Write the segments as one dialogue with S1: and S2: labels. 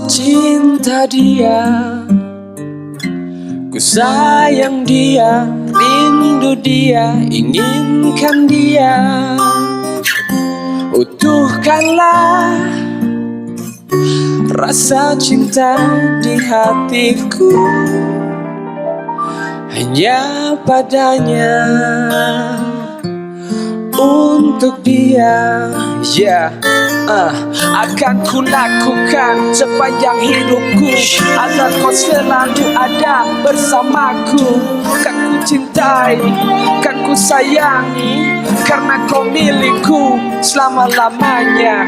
S1: cinta dia, ku sayang dia, rindu dia, inginkan dia. Utuhkanlah rasa cinta di hatiku, hanya padanya, untuk dia. Akan ku lakukan sepanjang hidupku, agar kau selalu ada bersamaku. Kan ku cintai, kan ku sayangi, karena kau milikku selama-lamanya.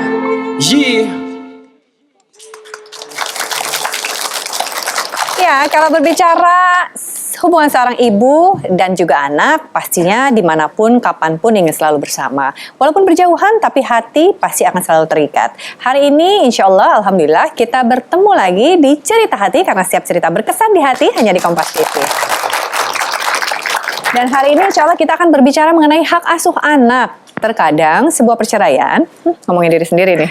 S2: Ya, kalau berbicara hubungan seorang ibu dan juga anak, pastinya dimanapun, kapanpun ingin selalu bersama. Walaupun berjauhan, tapi hati pasti akan selalu terikat. Hari ini, insya Allah, alhamdulillah, kita bertemu lagi di Cerita Hati, karena setiap cerita berkesan di hati hanya di Kompas TV. Dan hari ini, insya Allah, kita akan berbicara mengenai hak asuh anak. Terkadang sebuah perceraian, ngomongin diri sendiri nih,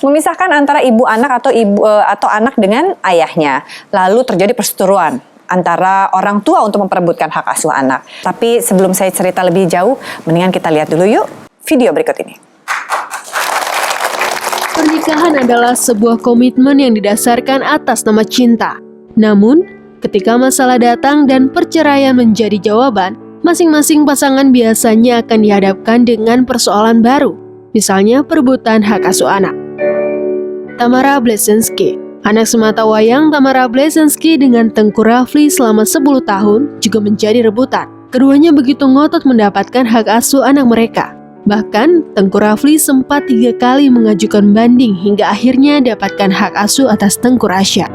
S2: memisahkan antara ibu anak atau anak dengan ayahnya. Lalu terjadi perseteruan antara orang tua untuk memperebutkan hak asuh anak. Tapi sebelum saya cerita lebih jauh, mendingan kita lihat dulu yuk video berikut ini.
S3: Pernikahan adalah sebuah komitmen yang didasarkan atas nama cinta. Namun, ketika masalah datang dan perceraian menjadi jawaban, masing-masing pasangan biasanya akan dihadapkan dengan persoalan baru, misalnya perebutan hak asuh anak. Tamara Bleszynsky, anak sematawayang Tamara Bleszynsky dengan Tengku Rafli selama 10 tahun juga menjadi rebutan. Keduanya begitu ngotot mendapatkan hak asuh anak mereka. Bahkan, Tengku Rafli sempat 3 kali mengajukan banding hingga akhirnya dapatkan hak asuh atas Tengku Rasya.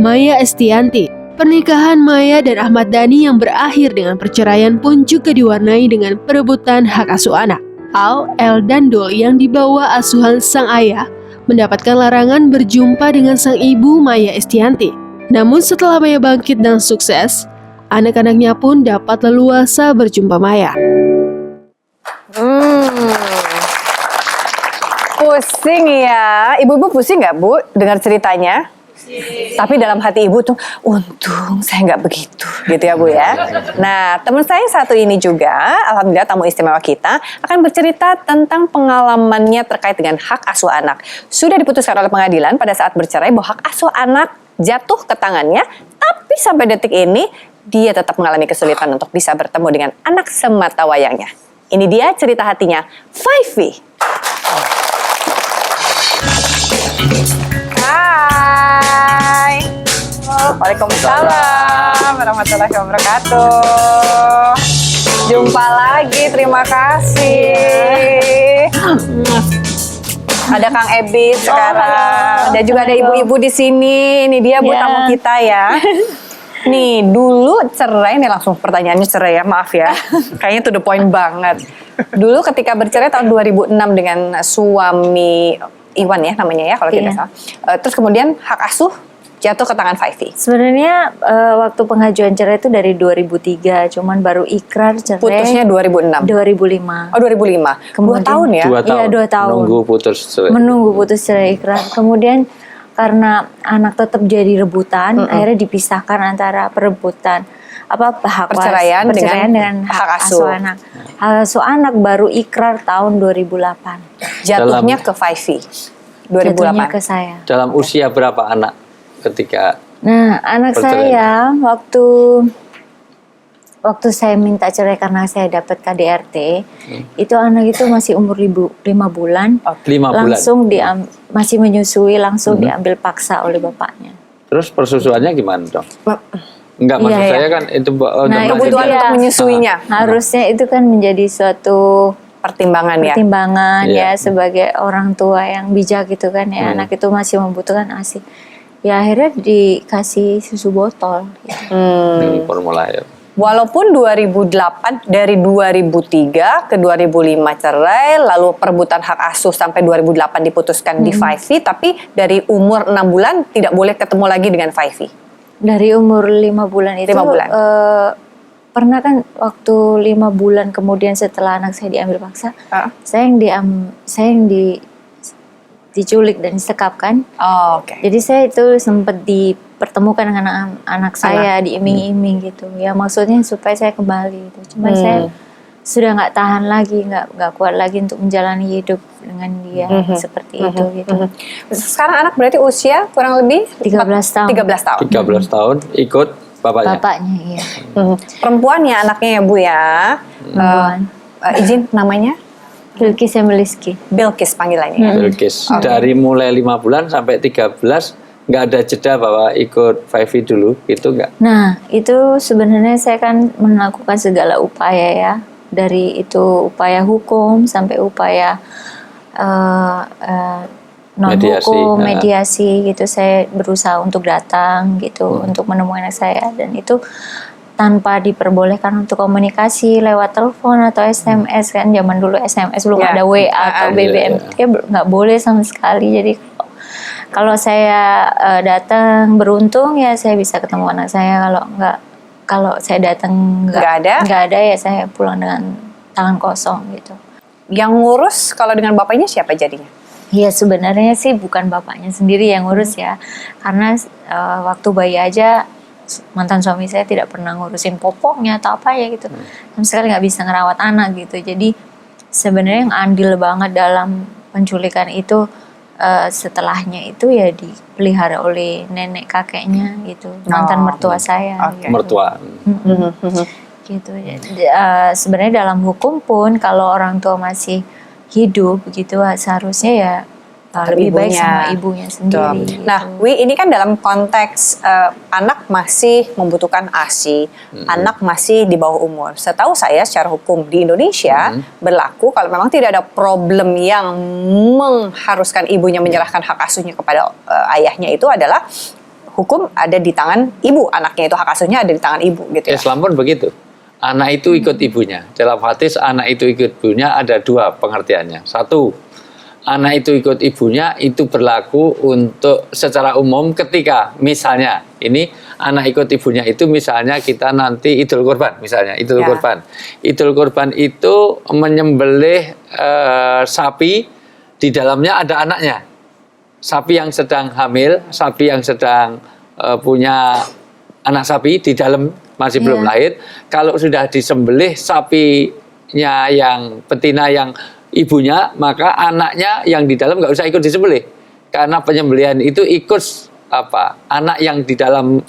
S3: Maya Estianti, pernikahan Maya dan Ahmad Dhani yang berakhir dengan perceraian pun juga diwarnai dengan perebutan hak asuh anak. Al, El, dan Dul yang dibawa asuhan sang ayah mendapatkan larangan berjumpa dengan sang ibu Maya Estianti. Namun setelah Maya bangkit dan sukses, anak-anaknya pun dapat leluasa berjumpa Maya.
S2: Pusing ya, ibu-ibu pusing nggak Bu dengar ceritanya? Tapi dalam hati ibu tuh, untung saya nggak begitu, gitu ya Bu ya. Nah, teman saya yang satu ini juga, alhamdulillah tamu istimewa kita, akan bercerita tentang pengalamannya terkait dengan hak asuh anak. Sudah diputuskan oleh pengadilan pada saat bercerai bahwa hak asuh anak jatuh ke tangannya, tapi sampai detik ini dia tetap mengalami kesulitan untuk bisa bertemu dengan anak sematawayangnya. Ini dia cerita hatinya, Faifi. Hai. Waalaikumsalam warahmatullahi wabarakatuh. Jumpa lagi, terima kasih. Ada Kang Ebi sekarang. Dan juga ada ibu-ibu di sini. Ini dia Bu tamu kita ya. Nih, dulu cerai, nih langsung pertanyaannya cerai ya, maaf ya. Kayaknya to the point banget. Dulu ketika bercerai tahun 2006 dengan suami Iwan ya namanya ya kalau tidak salah. Terus kemudian hak asuh jatuh ke tangan Faifi.
S4: Sebenarnya waktu pengajuan cerai itu dari 2003, cuman baru ikrar cerai.
S2: Putusnya 2006.
S4: 2005.
S2: Oh 2005.
S4: Kemudian,
S2: 2 tahun ya?
S5: 2 tahun.
S4: Iya 2 tahun.
S5: Menunggu putus cerai.
S4: Menunggu putus cerai ikrar. Kemudian karena anak tetap jadi rebutan, akhirnya dipisahkan antara perebutan hak
S2: perceraian dengan
S4: hak asuh anak. Hak asuh anak baru ikrar tahun 2008.
S2: Jatuhnya ke Faifi. 2008.
S4: Jatuhnya ke saya.
S5: Dalam usia berapa anak ketika?
S4: Nah, anak saya waktu saya minta cerai karena saya dapat KDRT, itu anak itu masih umur 5 bulan.
S5: 5 bulan.
S4: Langsung masih menyusui, langsung diambil paksa oleh bapaknya.
S5: Terus persusuannya gimana dong? Enggak, maksud saya kan itu
S2: kebutuhan untuk menyusuinya.
S4: Harusnya itu kan menjadi suatu
S2: pertimbangan
S4: ya sebagai orang tua yang bijak gitu kan ya. Anak itu masih membutuhkan ASI. Ya akhirnya dikasih susu botol gitu.
S5: Formula ya.
S2: Walaupun 2008 dari 2003 ke 2005 cerai, lalu perebutan hak asuh sampai 2008 diputuskan di Faifi, tapi dari umur 6 bulan tidak boleh ketemu lagi dengan Faifi. Dari
S4: umur 5 bulan itu
S2: 5 bulan.
S4: Pernah kan waktu 5 bulan kemudian setelah anak saya diambil paksa, saya yang diculik dan disekap kan.
S2: Oh, oke.
S4: Jadi saya itu sempat dipertemukan dengan anak saya, diiming-iming gitu. Ya maksudnya supaya saya kembali gitu. Cuma saya sudah nggak tahan lagi, nggak kuat lagi untuk menjalani hidup dengan dia seperti itu gitu.
S2: Sekarang anak berarti usia kurang lebih
S4: 13 tahun.
S2: 13 tahun.
S5: 13 tahun ikut bapaknya.
S4: Bapaknya iya.
S2: Perempuan ya anaknya ya Bu ya. Izin namanya?
S4: Bilkis Emeliski.
S2: Bilkis panggilannya.
S5: Bilkis. Dari mulai 5 bulan sampai 13 nggak ada jeda bahwa ikut 5V dulu, gitu nggak?
S4: Nah, itu sebenarnya saya kan melakukan segala upaya ya. Dari itu upaya hukum sampai upaya non-hukum, mediasi gitu. Saya berusaha untuk datang gitu, untuk menemui anak saya. Dan itu tanpa diperbolehkan untuk komunikasi lewat telepon atau SMS kan. Zaman dulu SMS belum ada WA atau BBM. Ya nggak boleh sama sekali. Jadi kalau saya datang beruntung ya saya bisa ketemu anak saya. Kalau saya datang nggak ada ya saya pulang dengan tangan kosong gitu.
S2: Yang ngurus kalau dengan bapaknya siapa jadinya?
S4: Ya sebenarnya sih bukan bapaknya sendiri yang ngurus ya, karena waktu bayi aja mantan suami saya tidak pernah ngurusin popoknya atau apa ya gitu, sama sekali nggak bisa ngerawat anak gitu. Jadi sebenarnya yang andil banget dalam penculikan itu setelahnya itu ya dipelihara oleh nenek kakeknya gitu, mantan mertua saya.
S2: Okay.
S4: Gitu.
S5: Mertua.
S4: Gitu. Sebenarnya dalam hukum pun kalau orang tua masih hidup begitu seharusnya ya lebih baik sama ibunya sendiri. Gitu.
S2: Nah, Wi, ini kan dalam konteks anak masih membutuhkan ASI, anak masih di bawah umur. Setahu saya secara hukum di Indonesia berlaku kalau memang tidak ada problem yang mengharuskan ibunya menyerahkan hak asuhnya kepada ayahnya, itu adalah hukum ada di tangan ibu, anaknya itu hak asuhnya ada di tangan ibu gitu ya.
S5: Islam pun begitu. Anak itu ikut ibunya. Dalam hadis anak itu ikut ibunya ada dua pengertiannya. Satu, anak itu ikut ibunya itu berlaku untuk secara umum ketika misalnya ini anak ikut ibunya itu misalnya kita nanti Idul Kurban misalnya Idul Kurban. Idul Kurban itu menyembelih sapi, di dalamnya ada anaknya. Sapi yang sedang hamil, sapi yang sedang punya anak sapi di dalam masih belum lahir. Kalau sudah disembelih sapinya yang betina yang ibunya, maka anaknya yang di dalam nggak usah ikut disembelih, karena penyembelihan itu ikut anak yang di dalam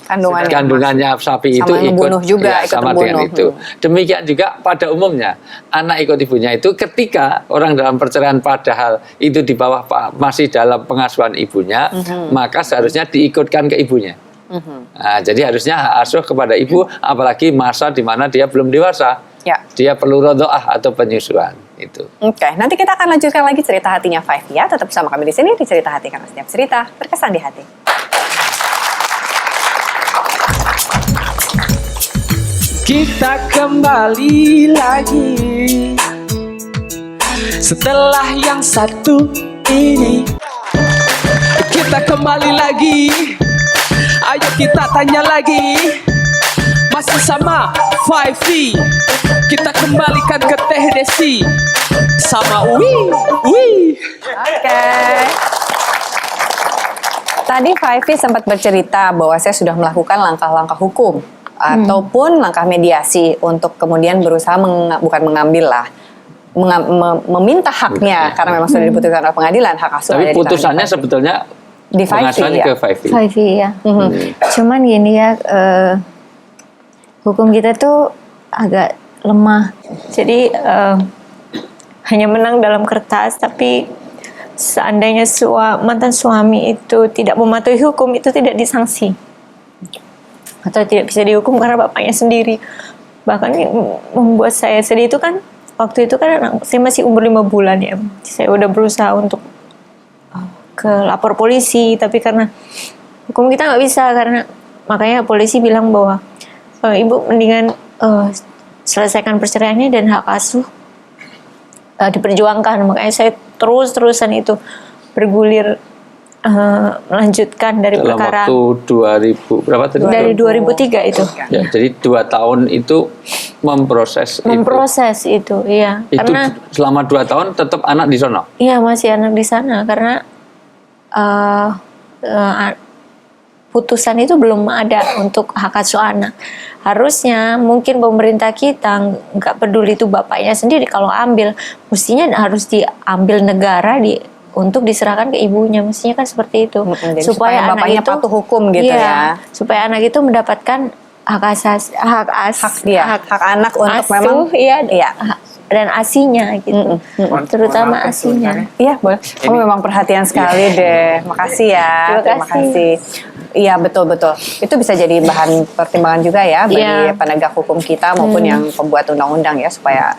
S5: kandungannya sapi itu ikut
S2: juga,
S5: ya, sama dengan itu. Demikian juga pada umumnya anak ikut ibunya itu ketika orang dalam perceraian padahal itu di bawah masih dalam pengasuhan ibunya, maka seharusnya diikutkan ke ibunya. Nah, jadi harusnya hak asuh kepada ibu, apalagi masa di mana dia belum dewasa. Dia perlu rodhoah atau penyusuan itu.
S2: Oke, nanti kita akan lanjutkan lagi cerita hatinya Five ya. Tetap bersama kami di sini di Cerita Hati, karena setiap cerita berkesan di hati.
S1: Kita kembali lagi setelah yang satu ini. Kita kembali lagi. Ayo kita tanya lagi. Masih sama 5V. Kita kembalikan ke Teh Desi sama Wi.
S2: Oke. Tadi 5V sempat bercerita bahwa saya sudah melakukan langkah-langkah hukum ataupun langkah mediasi untuk kemudian berusaha bukan mengambil lah, meminta haknya karena memang sudah diputuskan oleh pengadilan hak asuh.
S5: Tapi putusannya sebetulnya
S2: di 5V ya.
S5: ke 5V.
S4: 5V ya. Cuman gini ya, hukum kita tuh agak lemah. Jadi hanya menang dalam kertas, tapi seandainya mantan suami itu tidak mematuhi hukum, itu tidak disanksi atau tidak bisa dihukum karena bapaknya sendiri. Bahkan membuat saya sedih itu kan waktu itu kan saya masih umur 5 bulan ya. Saya udah berusaha untuk ke lapor polisi, tapi karena hukum kita nggak bisa, karena makanya polisi bilang bahwa ibu mendingan selesaikan perceraiannya dan hak asuh diperjuangkan. Makanya saya terus-terusan itu bergulir melanjutkan dari
S5: dalam
S4: perkara
S5: waktu 2000 berapa tadi?
S4: Dari 2003 itu.
S5: Ya, jadi 2 tahun itu memproses
S4: itu, iya.
S5: Itu
S4: Karena
S5: selama 2 tahun tetap anak di sono.
S4: iya masih anak di sana, karena eh, eh, putusan itu belum ada untuk hak asuh anak. Harusnya mungkin pemerintah kita nggak peduli itu bapaknya sendiri kalau ambil, mestinya harus diambil negara untuk diserahkan ke ibunya, mestinya kan seperti itu.
S2: Jadi
S4: supaya anak
S2: bapaknya
S4: itu
S2: patuh hukum gitu
S4: iya,
S2: ya.
S4: supaya anak itu mendapatkan hak
S2: Hak anak untuk
S4: asuh,
S2: memang
S4: iya, dan asinya gitu. Terutama asinya.
S2: Iya, boleh. Oh, memang perhatian sekali deh. Makasih ya.
S4: Terima kasih.
S2: Iya, betul. Itu bisa jadi bahan pertimbangan juga ya bagi
S4: Iya.
S2: penegak hukum kita maupun yang pembuat undang-undang ya, supaya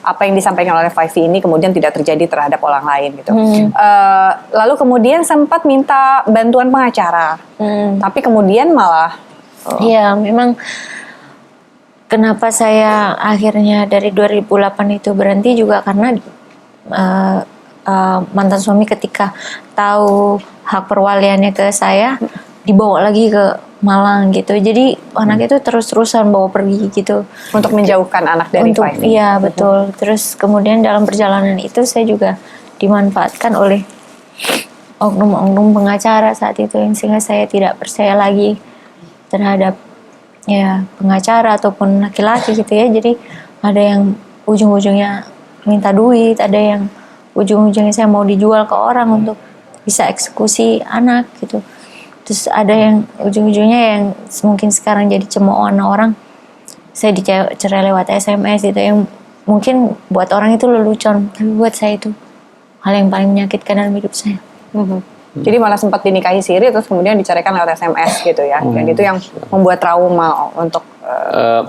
S2: apa yang disampaikan oleh Five ini kemudian tidak terjadi terhadap orang lain gitu. Lalu kemudian sempat minta bantuan pengacara. Tapi kemudian malah
S4: Iya, memang kenapa saya akhirnya dari 2008 itu berhenti juga karena mantan suami ketika tahu hak perwaliannya ke saya dibawa lagi ke Malang gitu. Jadi anak itu terus-terusan bawa pergi gitu.
S2: untuk menjauhkan anak dari Five.
S4: Iya, betul. Terus kemudian dalam perjalanan itu saya juga dimanfaatkan oleh oknum-oknum pengacara saat itu, yang sehingga saya tidak percaya lagi terhadap ya pengacara ataupun laki-laki gitu ya. Jadi ada yang ujung-ujungnya minta duit, ada yang ujung-ujungnya saya mau dijual ke orang untuk bisa eksekusi anak gitu. Terus ada yang ujung-ujungnya yang mungkin sekarang jadi cemoohan orang, saya dicerai lewat SMS gitu, yang mungkin buat orang itu lelucon, tapi buat saya itu hal yang paling menyakitkan dalam hidup saya.
S2: Jadi malah sempat dinikahi siri terus kemudian diceraikan lewat SMS gitu ya. Dan itu yang membuat trauma untuk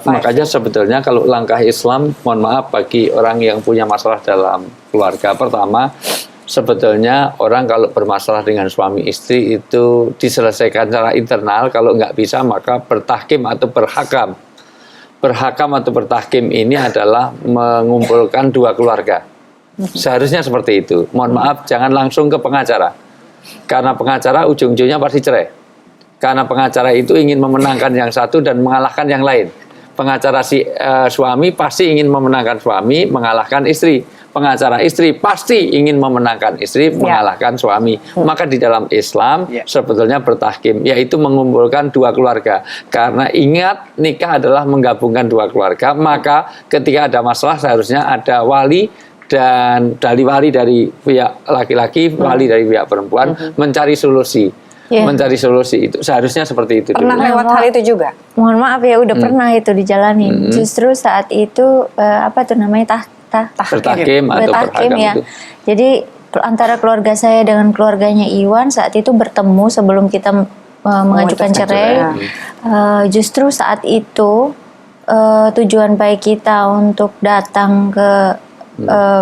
S5: Makanya sebetulnya kalau langkah Islam, mohon maaf bagi orang yang punya masalah dalam keluarga, pertama sebetulnya orang kalau bermasalah dengan suami istri itu diselesaikan secara internal. Kalau nggak bisa maka bertahkim atau berhakam. Berhakam atau bertahkim ini adalah mengumpulkan dua keluarga. Seharusnya seperti itu. Mohon maaf, jangan langsung ke pengacara. Karena pengacara ujung-ujungnya pasti cerai. Karena pengacara itu ingin memenangkan yang satu dan mengalahkan yang lain. Pengacara suami pasti ingin memenangkan suami, mengalahkan istri. Pengacara istri pasti ingin memenangkan istri, mengalahkan suami. Maka di dalam Islam sebetulnya bertahkim, yaitu mengumpulkan dua keluarga. Karena ingat, nikah adalah menggabungkan dua keluarga. Maka ketika ada masalah seharusnya ada wali dan wali dari pihak laki-laki, wali dari pihak perempuan, mencari solusi. Mencari solusi itu seharusnya seperti itu.
S2: pernah
S5: dulu.
S2: lewat hal itu juga.
S4: Mohon maaf ya, udah pernah itu dijalanin. Justru saat itu apa tuh namanya
S5: Bertahkim atau
S4: bertahkim
S5: berhakam
S4: ya.
S5: itu.
S4: Jadi antara keluarga saya dengan keluarganya Iwan saat itu bertemu sebelum kita mengajukan cerai. Justru saat itu tujuan baik kita untuk datang ke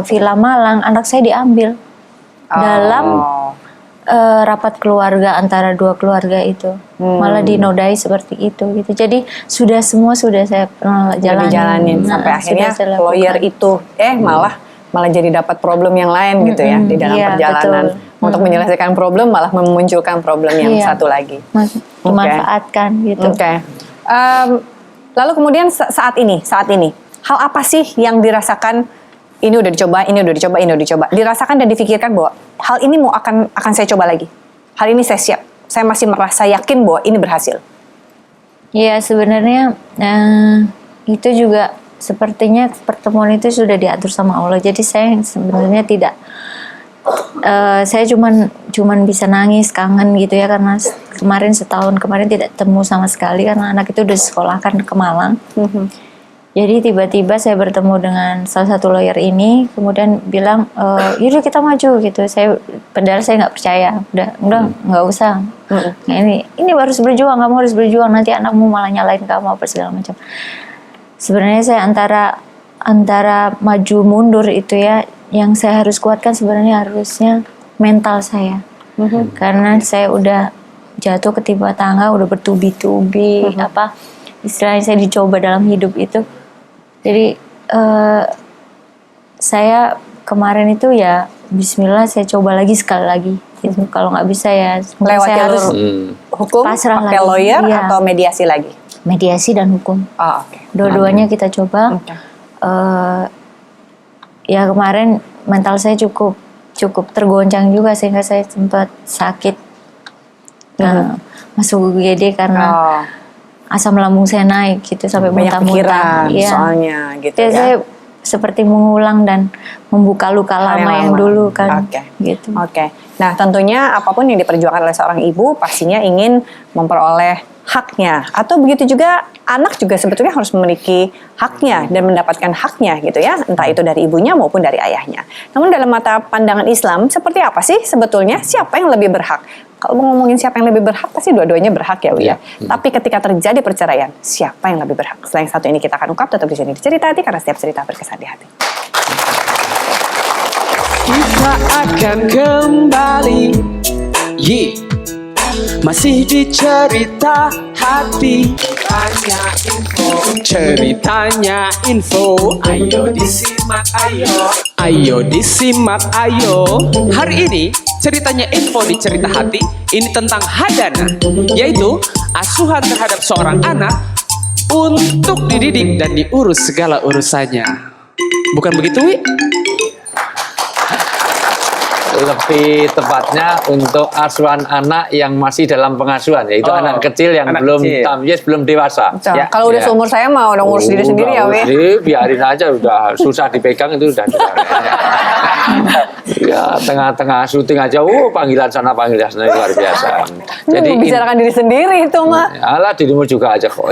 S4: Villa Malang, anak saya diambil dalam rapat keluarga antara dua keluarga itu, malah dinodai seperti itu gitu. Jadi sudah saya pernah jalanin.
S2: Sampai akhirnya
S4: sudah saya
S2: lawyer
S4: lakukan.
S2: itu malah jadi dapat problem yang lain gitu ya di dalam
S4: iya,
S2: perjalanan.
S4: betul.
S2: Untuk menyelesaikan problem malah memunculkan problem yang satu lagi.
S4: Dimanfaatkan gitu.
S2: Oke. Lalu kemudian saat ini hal apa sih yang dirasakan? Ini udah dicoba. Dirasakan dan difikirkan bahwa hal ini akan saya coba lagi. Hal ini saya siap. Saya masih merasa yakin bahwa ini berhasil.
S4: Iya, sebenarnya itu juga sepertinya pertemuan itu sudah diatur sama Allah. Jadi saya sebenarnya tidak, saya cuman bisa nangis, kangen gitu ya, karena setahun kemarin tidak ketemu sama sekali karena anak itu udah disekolahkan ke Malang. Jadi tiba-tiba saya bertemu dengan salah satu lawyer ini, kemudian bilang, yaudah kita maju gitu. Padahal saya nggak percaya, udah nggak usah. Nah, ini harus berjuang, kamu harus berjuang, nanti anakmu malah nyalain kamu apa segala macam. Sebenarnya saya antara maju mundur itu ya, yang saya harus kuatkan sebenarnya harusnya mental saya, karena saya udah jatuh ketimpa tangga, udah bertubi-tubi, istilahnya saya dicoba dalam hidup itu. Jadi saya kemarin itu ya Bismillah saya coba lagi sekali lagi gitu. Kalau nggak bisa ya
S2: Lewat
S4: saya
S2: jalur
S4: harus
S2: hukum,
S4: pasrah
S2: pakai
S4: lagi.
S2: lawyer
S4: Iya.
S2: atau mediasi lagi?
S4: mediasi dan hukum.
S2: Oke.
S4: Dua-duanya kita coba. Ya kemarin mental saya cukup cukup tergoncang juga sehingga saya sempat sakit masuk UGD karena asam lambung saya naik gitu sampai
S2: banyak pikiran
S4: muntah-muntah. Iya.
S2: soalnya gitu
S4: Jadi
S2: ya.
S4: saya seperti mengulang dan membuka luka
S2: Hal
S4: lama yang
S2: lama.
S4: dulu kan.
S2: Oke.
S4: Gitu.
S2: Oke. Nah, tentunya apapun yang diperjuangkan oleh seorang ibu pastinya ingin memperoleh haknya. Atau begitu juga anak juga sebetulnya harus memiliki haknya dan mendapatkan haknya gitu ya. Entah itu dari ibunya maupun dari ayahnya. Namun dalam mata pandangan Islam, seperti apa sih sebetulnya siapa yang lebih berhak? Kalau mau ngomongin siapa yang lebih berhak, pasti dua-duanya berhak ya, Wi ya. Tapi ketika terjadi perceraian, siapa yang lebih berhak? Selain satu ini kita akan ungkap, tetap di sini di Cerita Hati karena setiap cerita berkesan di hati.
S1: Kita akan kembali masih di Cerita Hati. Ceritanya info, ayo disimak, ayo disimak, ayo. Hari ini ceritanya info di Cerita Hati ini tentang hadana, yaitu asuhan terhadap seorang anak untuk dididik dan diurus segala urusannya. Bukan begitu, Wi?
S5: Lebih tepatnya untuk asuhan anak yang masih dalam pengasuhan, yaitu anak kecil yang belum tamyiz, belum dewasa.
S2: Ya. Kalau udah seumur saya mah udah ngurus diri sendiri ya, Wi.
S5: Biarin aja, udah susah dipegang itu udah. Ya, tengah-tengah syuting aja, panggilan sana panggilan sana luar biasa.
S2: Jadi membicarakan diri sendiri itu mah.
S5: Alah, dirimu juga aja kok.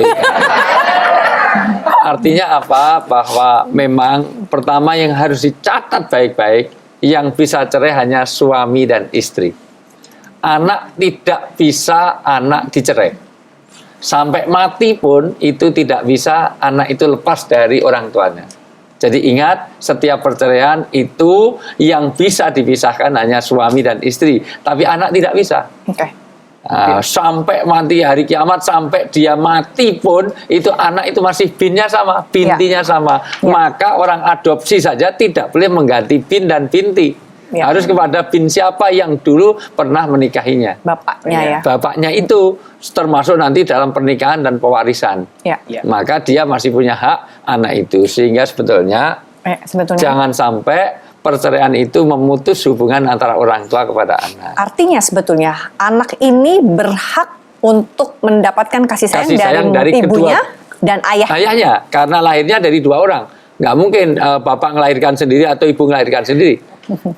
S5: Artinya apa? Bahwa memang pertama yang harus dicatat baik-baik, yang bisa cerai hanya suami dan istri. Anak tidak bisa anak dicerai. Sampai mati pun itu tidak bisa anak itu lepas dari orang tuanya. Jadi ingat, setiap perceraian itu yang bisa dipisahkan hanya suami dan istri. Tapi anak tidak bisa.
S2: Oke.
S5: Sampai mati hari kiamat, sampai dia mati pun itu anak itu masih binnya sama, bintinya sama. Maka orang adopsi saja tidak boleh mengganti bin dan binti. Harus kepada bin siapa yang dulu pernah menikahinya.
S2: Bapaknya ya.
S5: Bapaknya itu termasuk nanti dalam pernikahan dan pewarisan. Maka dia masih punya hak anak itu. Sehingga sebetulnya jangan sampai perceraian itu memutus hubungan antara orang tua kepada anak.
S2: Artinya sebetulnya anak ini berhak untuk mendapatkan kasih sayang dari ibunya dan ayahnya.
S5: Ayahnya, karena lahirnya dari dua orang. Nggak mungkin bapak melahirkan sendiri atau ibu melahirkan sendiri.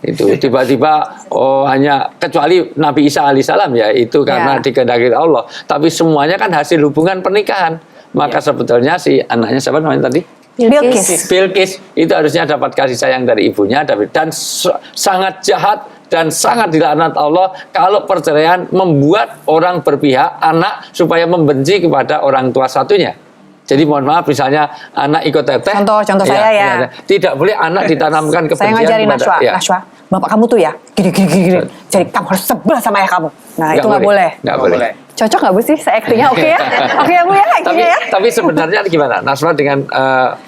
S5: Itu tiba-tiba hanya kecuali Nabi Isa alaihissalam ya, itu karena dikehendaki Allah. Tapi semuanya kan hasil hubungan pernikahan. Maka sebetulnya si anaknya siapa namanya tadi? Bilqis itu harusnya dapat kasih sayang dari ibunya, dan sangat jahat dan sangat dilaknat Allah kalau perceraian membuat orang berpihak anak supaya membenci kepada orang tua satunya. Jadi mohon maaf, misalnya anak ikut teteh.
S2: Contoh saya ya.
S5: Tidak boleh anak ditanamkan kebencian.
S2: Saya ngajarin Nashwa, bapak kamu tuh ya gini. Jadi kamu harus sebel sama ayah kamu. Nah itu nggak boleh.
S5: Nggak boleh.
S2: Cocok nggak Bu sih seactingnya? Oke ya? Oke ya Bu ya, actingnya ya?
S5: Tapi sebenarnya gimana? Nashwa dengan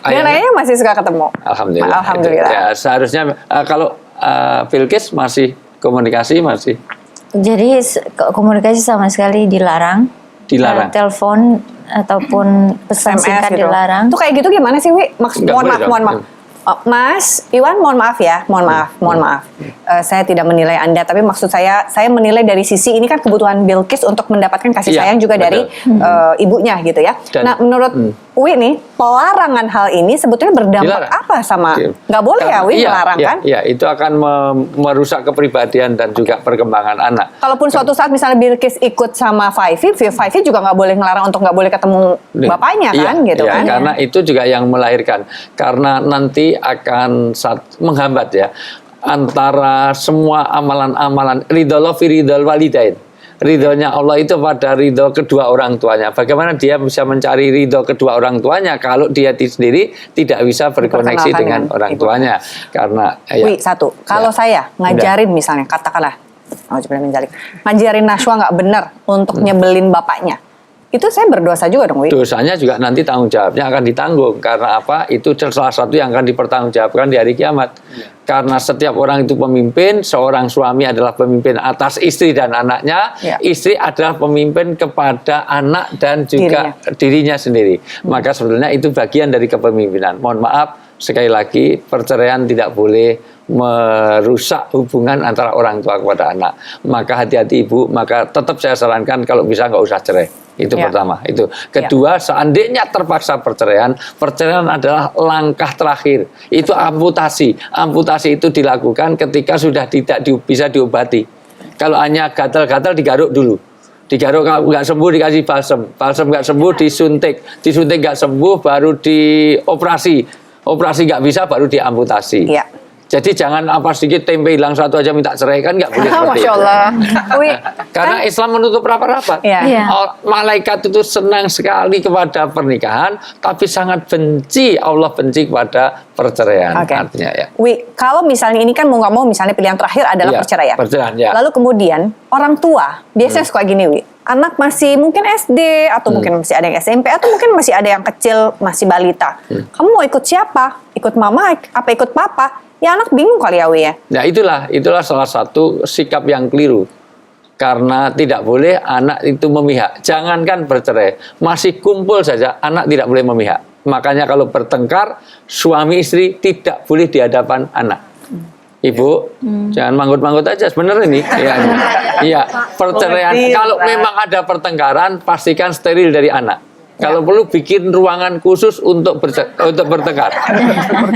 S2: ayahnya masih suka ketemu.
S5: Alhamdulillah. Ya, seharusnya kalau Bilqis masih komunikasi masih.
S4: Jadi komunikasi sama sekali dilarang. Telepon ataupun pesan singkat
S2: gitu.
S4: Dilarang.
S2: Tuh kayak gitu gimana sih, Wi? Mohon maaf. Mas Iwan, mohon maaf ya, mohon maaf. Saya tidak menilai Anda, tapi maksud saya menilai dari sisi ini kan kebutuhan Bilqis untuk mendapatkan kasih sayang juga dari ibunya gitu ya. Nah, menurut Uwi nih, pelarangan hal ini sebetulnya berdampak apa sama? Nggak boleh ya, Uwi, melarang kan?
S5: Iya, itu akan merusak kepribadian dan juga perkembangan anak.
S2: Kalaupun suatu saat misalnya Bilqis ikut sama Faifi juga nggak boleh ngelarang untuk nggak boleh ketemu bapaknya kan, gitu kan?
S5: Karena itu juga yang melahirkan. Karena nanti akan menghambat ya antara semua amalan-amalan ridho fi ridho walidain. Ridhonya Allah itu pada ridho kedua orang tuanya. Bagaimana dia bisa mencari ridho kedua orang tuanya kalau dia sendiri tidak bisa berkoneksi dengan orang tuanya? Karena
S2: kalau saya ngajarin misalnya katakanlah ngajarin Nashwa nggak benar untuk nyebelin bapaknya, itu saya berdosa juga dong, Wi?
S5: Dosanya juga nanti tanggung jawabnya akan ditanggung. Karena apa? Itu salah satu yang akan dipertanggungjawabkan di hari kiamat. Karena setiap orang itu pemimpin, seorang suami adalah pemimpin atas istri dan anaknya, istri adalah pemimpin kepada anak dan juga dirinya sendiri. Maka sebetulnya itu bagian dari kepemimpinan. Mohon maaf, sekali lagi perceraian tidak boleh merusak hubungan antara orang tua kepada anak. Maka hati-hati ibu, maka tetap saya sarankan kalau bisa nggak usah cerai. Itu
S2: Ya.
S5: pertama. Itu kedua, seandainya terpaksa perceraian adalah langkah terakhir. Itu amputasi. Amputasi itu dilakukan ketika sudah tidak bisa diobati. Kalau hanya gatal-gatal digaruk dulu. Digaruk nggak sembuh dikasih balsem. Balsem nggak sembuh disuntik. Disuntik nggak sembuh baru dioperasi. Operasi nggak bisa baru diamputasi.
S2: Iya.
S5: Jadi jangan apa sedikit tempe hilang satu aja minta cerai, kan nggak boleh seperti
S2: Masya
S5: itu.
S2: Allah. Wi,
S5: Karena Islam menutup rapat-rapat.
S2: Iya.
S4: Iya.
S5: Malaikat itu senang sekali kepada pernikahan, tapi sangat benci, Allah benci kepada perceraian.
S2: Oke.
S5: Artinya ya.
S2: Wi, kalau misalnya ini kan mau nggak mau misalnya pilihan terakhir adalah
S5: Iya,
S2: perceraian.
S5: perceraian, ya.
S2: Lalu kemudian orang tua biasanya suka gini, Wi. Anak masih mungkin SD atau mungkin masih ada yang SMP atau mungkin masih ada yang kecil masih balita. Kamu mau ikut siapa? Ikut mama apa ikut papa? Ya anak bingung kali ya, Wi ya.
S5: Nah itulah salah satu sikap yang keliru. Karena tidak boleh anak itu memihak. Jangankan bercerai, masih kumpul saja anak tidak boleh memihak. Makanya kalau bertengkar, suami istri tidak boleh di hadapan anak. Ibu, jangan manggut-manggut aja. Sebenarnya ini, iya, perceraian. Kalau memang ada pertengkaran, pastikan steril dari anak. Kalau perlu bikin ruangan khusus untuk bertengkar.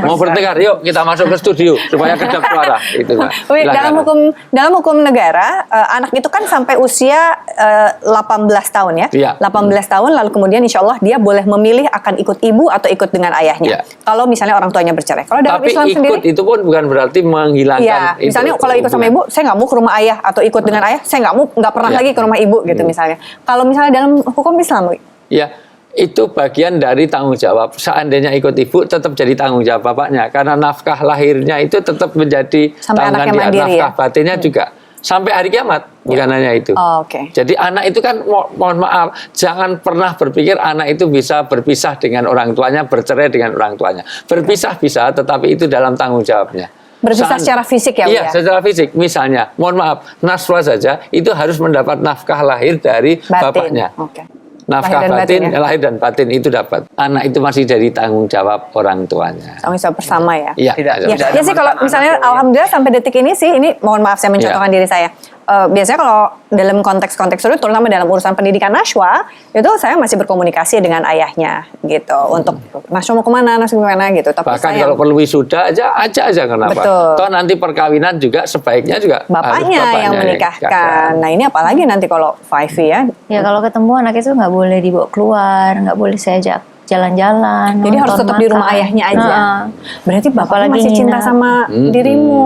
S5: Mau bertengkar, yuk kita masuk ke studio supaya kedap suara. Itu, Pak.
S2: Wih,
S5: Silakan.
S2: dalam hukum negara anak itu kan sampai usia 18 tahun ya.
S5: Iya.
S2: 18 tahun lalu kemudian insya Allah dia boleh memilih akan ikut ibu atau ikut dengan ayahnya.
S5: Iya.
S2: Kalau misalnya orang tuanya bercerai. Kalau dalam
S5: Tapi
S2: Islam
S5: ikut
S2: sendiri,
S5: itu pun bukan berarti menghilangkan.
S2: iya, misalnya kalau ikut sama
S5: hubungan.
S2: ibu, saya nggak mau ke rumah ayah atau ikut dengan ayah, saya nggak pernah
S5: Iya.
S2: lagi ke rumah ibu gitu misalnya. Kalau misalnya dalam hukum Islam, Wi,
S5: Ya, itu bagian dari tanggung jawab. Seandainya ikut ibu, tetap jadi tanggung jawab bapaknya. Karena nafkah lahirnya itu tetap menjadi
S2: Sampai
S5: tanggungan
S2: anaknya
S5: dia.
S2: mandiri
S5: Nafkah
S2: ya?
S5: batinnya juga. Sampai hari kiamat, bukan hanya itu.
S2: Oh, oke.
S5: Jadi anak itu kan, mohon maaf, jangan pernah berpikir anak itu bisa berpisah dengan orang tuanya, bercerai dengan orang tuanya. Berpisah bisa, tetapi itu dalam tanggung jawabnya.
S2: Berpisah secara fisik ya, Wi,
S5: Iya,
S2: ya?
S5: secara fisik. Misalnya, mohon maaf, Naswa saja itu harus mendapat nafkah lahir dari
S2: batin.
S5: bapaknya.
S2: Oke.
S5: Nafkah
S2: Lahir dan
S5: batin,
S2: batin ya?
S5: lahir dan batin itu dapat. Anak itu masih dari tanggung jawab orang tuanya.
S2: Tanggung jawab bersama ya.
S5: Iya,
S1: Tidak.
S5: ada.
S2: Ya,
S1: Tidak
S2: ya
S1: ada
S2: sih kalau
S1: mantan
S2: misalnya
S1: anak, ya.
S2: alhamdulillah sampai detik ini sih ini mohon maaf saya mencontohkan diri saya. Biasanya kalau dalam konteks-konteks itu terutama dalam urusan pendidikan Nashwa itu saya masih berkomunikasi dengan ayahnya gitu untuk Nashwa mau kemana gitu. Tapi
S5: Bahkan
S2: saya
S5: kalau perlu wisuda aja kenapa?
S2: Betul.
S5: Toh nanti perkawinan juga sebaiknya juga harus
S2: bapaknya yang menikahkan. Nah ini apalagi nanti kalau Five ya.
S4: Ya kalau ketemu anak itu nggak boleh dibawa keluar, nggak boleh saya ajak jalan-jalan.
S2: Jadi harus
S4: nonton,
S2: tetap di rumah
S4: makan.
S2: ayahnya aja.
S4: Heeh.
S2: Berarti bapak
S4: Apalagi
S2: masih cinta
S4: nginep.
S2: sama dirimu.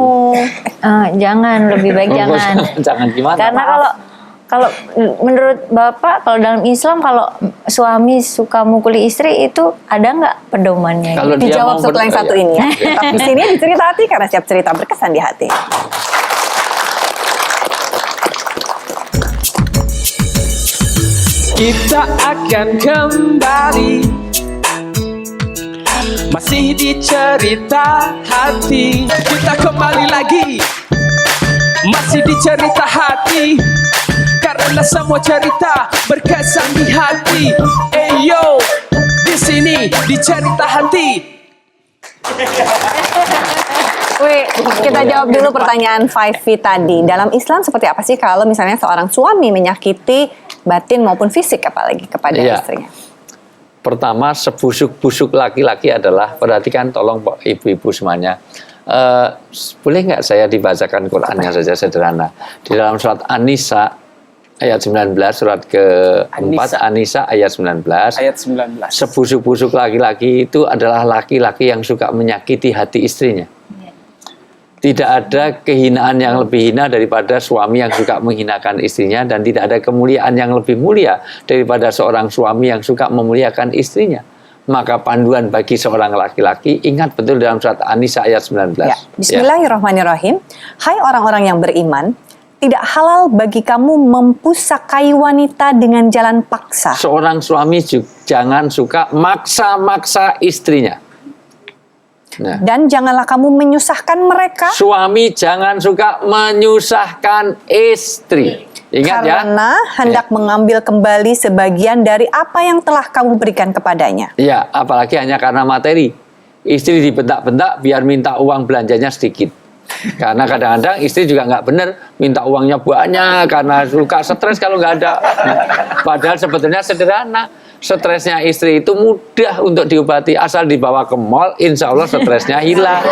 S4: Jangan, lebih baik jangan.
S5: Jangan gimana?
S4: Karena kalau menurut Bapak, kalau dalam Islam kalau suami suka mukuli istri itu ada nggak pedomannya?
S5: Kalau dia
S2: Dijawab
S5: mau
S2: setelah yang satu ini ya. Tetap di sini di cerita hati karena setiap cerita berkesan di hati.
S1: Kita akan kembali masih di cerita hati. Kita kembali lagi masih di cerita hati. Karena semua cerita berkesan di hati. Yo, di sini di cerita hati.
S2: Wih, kita jawab dulu pertanyaan 5V tadi. Dalam Islam seperti apa sih kalau misalnya seorang suami menyakiti batin maupun fisik apalagi kepada
S5: Iya.
S2: istrinya?
S5: Pertama, sebusuk-busuk laki-laki adalah, perhatikan tolong ibu-ibu semuanya. Boleh nggak saya dibacakan Qur'annya saja sederhana. Di dalam surat An-Nisa ayat 19, surat ke-4 An-Nisa ayat 19.
S1: Ayat 19.
S5: Sebusuk-busuk laki-laki itu adalah laki-laki yang suka menyakiti hati istrinya. Tidak ada kehinaan yang lebih hina daripada suami yang suka menghinakan istrinya, dan tidak ada kemuliaan yang lebih mulia daripada seorang suami yang suka memuliakan istrinya. Maka panduan bagi seorang laki-laki, ingat betul dalam surat An-Nisa ayat 19.
S2: Ya. Bismillahirrahmanirrahim. Hai orang-orang yang beriman, tidak halal bagi kamu mempusakai wanita dengan jalan paksa.
S5: Seorang suami jangan suka maksa-maksa istrinya. Nah,
S2: Dan janganlah kamu menyusahkan mereka
S5: suami jangan suka menyusahkan istri. Ingat ya.
S2: karena hendak mengambil kembali sebagian dari apa yang telah kamu berikan kepadanya.
S5: Iya, apalagi hanya karena materi. istri dibentak-bentak biar minta uang belanjanya sedikit. Karena kadang-kadang istri juga nggak benar, minta uangnya banyak karena suka stres kalau nggak ada. Padahal sebetulnya sederhana. Stresnya istri itu mudah untuk diobati, asal dibawa ke mall, insya Allah stresnya hilang.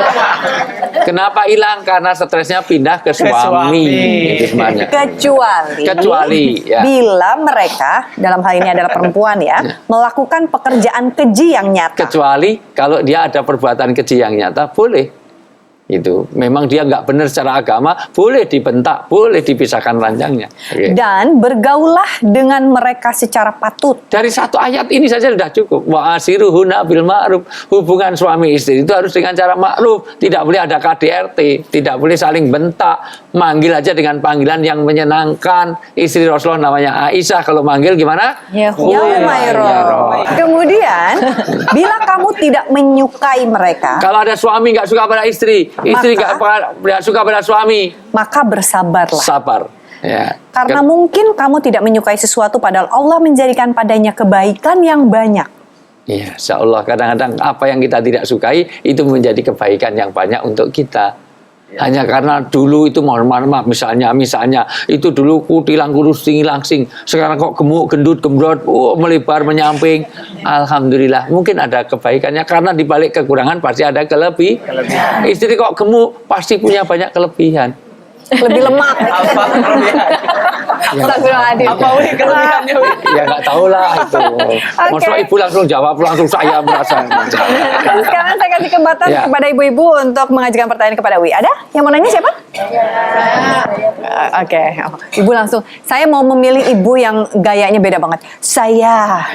S5: Kenapa hilang? Karena stresnya pindah ke suami. Itu semuanya. Kecuali ya.
S2: bila mereka, dalam hal ini adalah perempuan ya, melakukan pekerjaan keji yang nyata.
S5: Kecuali kalau dia ada perbuatan keji yang nyata, boleh. Itu memang dia nggak benar secara agama, boleh dibentak, boleh dipisahkan ranjangnya. Oke.
S2: Dan bergaulah dengan mereka secara patut.
S5: Dari satu ayat ini saja sudah cukup. Wa asiruhunna bil ma'ruf. Hubungan suami istri itu harus dengan cara ma'ruf. Tidak boleh ada KDRT, tidak boleh saling bentak. Manggil aja dengan panggilan yang menyenangkan. Istri Rasulullah namanya Aisyah, kalau manggil gimana?
S2: Ya Mayro. Kemudian, bila kamu tidak menyukai mereka,
S5: Kalau ada suami nggak suka pada istri nggak suka pada suami,
S2: maka bersabarlah.
S5: sabar. Ya.
S2: Karena mungkin kamu tidak menyukai sesuatu padahal Allah menjadikan padanya kebaikan yang banyak.
S5: Iya, insya Allah kadang-kadang apa yang kita tidak sukai itu menjadi kebaikan yang banyak untuk kita. Hanya karena dulu itu mohon maaf misalnya itu dulu kutilang kurus tinggi langsing, sekarang kok gemuk gendut gembrot, melebar menyamping. Alhamdulillah mungkin ada kebaikannya karena di balik kekurangan pasti ada kelebihan. Istri kok gemuk pasti punya banyak kelebihan.
S2: Lebih lemak.
S1: Apa kelebihan?
S2: Astagfirullahaladzim.
S1: Apa Wi kelebihannya Wi?
S5: Ya nggak tahu lah itu. Maksudnya ibu langsung jawab, langsung saya merasa.
S2: Sekarang saya kasih kesempatan
S5: Ya.
S2: kepada ibu-ibu untuk mengajukan pertanyaan kepada Wi. Ada? Yang mau nanya siapa? Oke. Ibu langsung. Saya mau memilih ibu yang gayanya beda banget. Saya.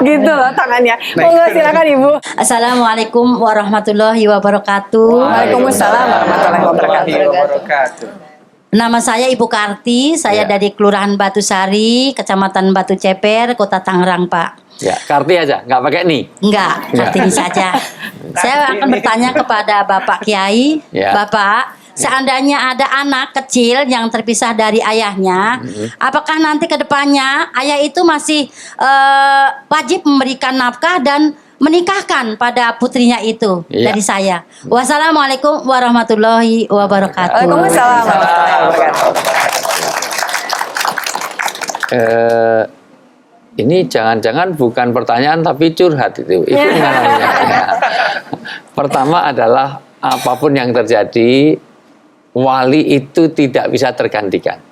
S2: Gitu loh tangannya. Monggo silakan Ibu.
S6: Assalamualaikum warahmatullahi wabarakatuh.
S2: Waalaikumsalam warahmatullahi wabarakatuh.
S6: Nama saya Ibu Karti, saya
S5: Ya.
S6: dari Kelurahan Batu Sari, Kecamatan Batu Ceper, Kota Tangerang, Pak.
S5: Ya, Karti aja, nggak pakai nih.
S6: Enggak, Kartini saja. Saya akan bertanya kepada Bapak Kiai.
S5: Ya.
S6: Bapak, seandainya ada anak kecil yang terpisah dari ayahnya, apakah nanti ke depannya ayah itu masih wajib memberikan nafkah dan menikahkan pada putrinya itu?
S5: Iya.
S6: Dari saya. Wassalamualaikum warahmatullahi wabarakatuh.
S2: Waalaikumsalam warahmatullahi wabarakatuh.
S5: Ini jangan-jangan bukan pertanyaan tapi curhat itu. Itu namanya. Ya. Pertama adalah apapun yang terjadi, wali itu tidak bisa tergantikan.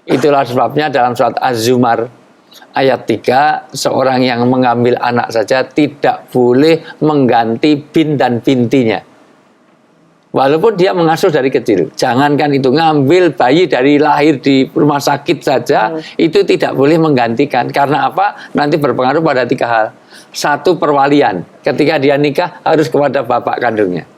S5: Itulah sebabnya dalam surat Az-Zumar ayat 3, seorang yang mengambil anak saja tidak boleh mengganti bin dan bintinya. Walaupun dia mengasuh dari kecil. Jangankan itu, ngambil bayi dari lahir di rumah sakit saja, itu tidak boleh menggantikan. Karena apa? Nanti berpengaruh pada 3 hal. 1, perwalian. Ketika dia nikah, harus kepada bapak kandungnya.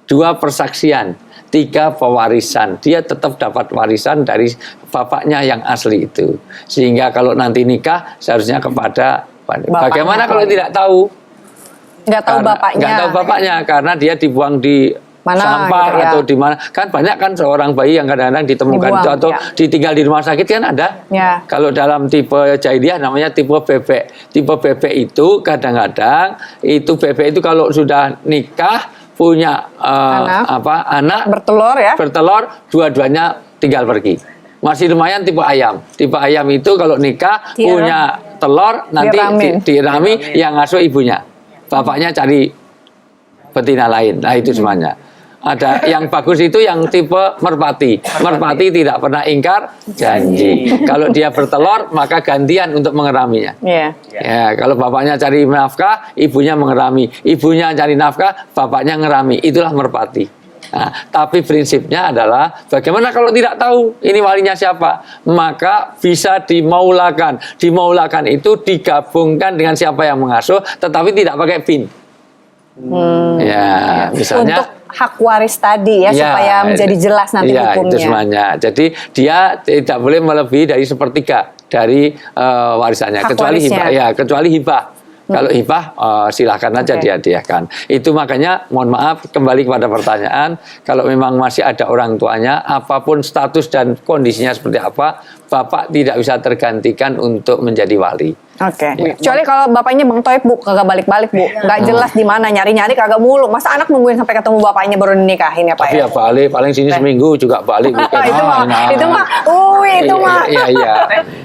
S5: 2, persaksian. 3, pewarisan. Dia tetap dapat warisan dari bapaknya yang asli itu. Sehingga kalau nanti nikah, seharusnya kepada bagaimana kalau tidak tahu?
S2: Nggak tahu bapaknya.
S5: Nggak tahu bapaknya, karena dia dibuang di
S2: Mana,
S5: sampah
S2: gitu ya.
S5: atau di mana. Kan banyak kan seorang bayi yang kadang-kadang ditemukan
S2: Dibuang,
S5: itu, atau
S2: ya.
S5: ditinggal di rumah sakit kan ada.
S2: Ya.
S5: Kalau dalam tipe jahiliyah namanya tipe bebek. Tipe bebek itu kadang-kadang itu bebek itu kalau sudah nikah punya anak bertelur, dua-duanya tinggal pergi. Masih lumayan tipe ayam. Tipe ayam itu kalau nikah punya telur nanti dirami yang ngasuh ibunya. Bapaknya cari betina lain. Nah itu semuanya. Ada yang bagus itu yang tipe merpati. Merpati tidak pernah ingkar janji. Kalau dia bertelur maka gantian untuk mengeraminya.
S2: Iya.
S5: Ya, kalau bapaknya cari nafkah, ibunya mengerami. Ibunya cari nafkah, bapaknya ngerami. Itulah merpati. Nah, tapi prinsipnya adalah bagaimana kalau tidak tahu ini walinya siapa, maka bisa dimaulakan. Dimaulakan itu digabungkan dengan siapa yang mengasuh, tetapi tidak pakai bin. Ya, misalnya
S2: untuk hak waris tadi ya, supaya menjadi jelas nanti hukumnya.
S5: Itu semuanya. Jadi dia tidak boleh melebihi dari 1/3 dari warisannya,
S2: Hak
S5: kecuali
S2: warisnya.
S5: hibah. Ya, kecuali hibah. Kalau hibah silakan aja dihadiahkan. Itu makanya mohon maaf kembali kepada pertanyaan, kalau memang masih ada orang tuanya, apapun status dan kondisinya seperti apa, bapak tidak bisa tergantikan untuk menjadi wali.
S2: Oke. Kecuali kalau bapaknya Bang Toib, Bu, kagak balik-balik, Bu. Nggak jelas di mana, nyari-nyari kagak mulu. Masa anak nungguin sampai ketemu bapaknya baru dinikahin ya, Pak?
S5: Tapi ya balik, paling sini seminggu juga balik.
S2: itu mah, itu mah.
S5: Iya.